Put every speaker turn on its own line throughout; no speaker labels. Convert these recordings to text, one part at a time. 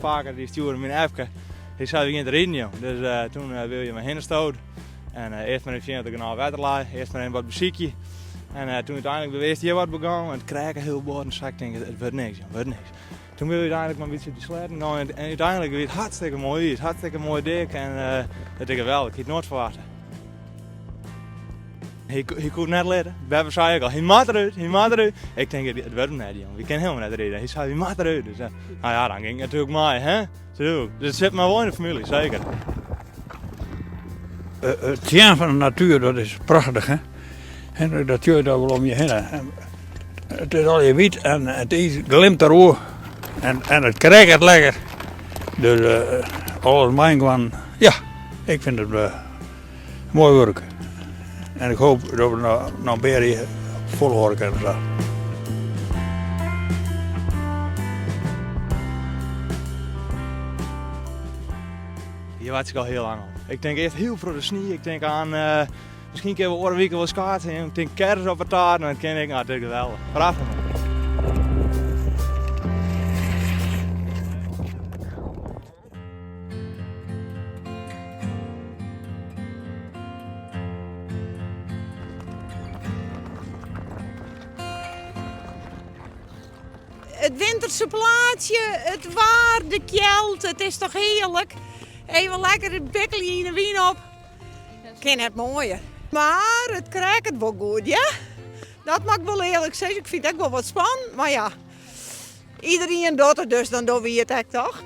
vaker, die stuurde me een appje. Ik zei, we gaan erin, joh. Dus toen wil je me heen stoot. En eerst maar even dat ik naar water laai, eerst maar even wat muziekje. En toen uiteindelijk bewees hier wat begon, en het kraken heel boord en ik denk, het wordt niks, joh, het wordt niks. Toen wil je uiteindelijk maar een beetje die sletten gaan en uiteindelijk weer het hartstikke mooi is, hartstikke mooi dik en dat is geweldig, ik had het nooit verwachten. Hij kon net leren, Bebbe zei ik al, hij moet eruit. Ik denk, het wordt hem net, jongen, we kunnen helemaal net reden. Hij zei, hij moet eruit. Dus nou ja, dan ging het natuurlijk mee, hè. Zo, dus het zit maar wel in de familie, zeker.
Het zien van de natuur, dat is prachtig, hè. En dat je daar wel om je heen. Het is al je wit en het is glimt erover. En het krijgt het lekker. Dus alles mijn gewoon, ja, ik vind het mooi werk. En ik hoop dat we nog meer volhouden kunnen.
Hier wacht ik al heel lang op. Ik denk echt heel voor de sneeuw. Ik denk aan, misschien kunnen we oorweken wel schaatsen. Ik denk kerst op het taart. En dan ken ik, nou, dat is geweldig. Prachtig, man.
Het winterse plaatsje, het waar, de kjeld, het is toch heerlijk. Even lekker het bekkelje in de wien op. Ik ken het mooier. Maar het krijgt het wel goed, ja? Dat mag ik wel eerlijk zeggen. Ik vind het ook wel wat spannend, maar ja. Iedereen doet het, dus dan doen we het echt toch?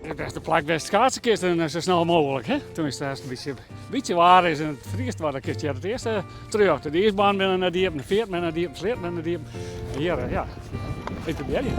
De beste plek best schaatsen kisten zo snel mogelijk. Hè? Toen is het een beetje waar is en het vriest waar, dan kist je het eerste terug. De eerste baan ben naar diep, de veert ben naar diep, de sleet ben naar diep. Hier, ja, ik probeer je.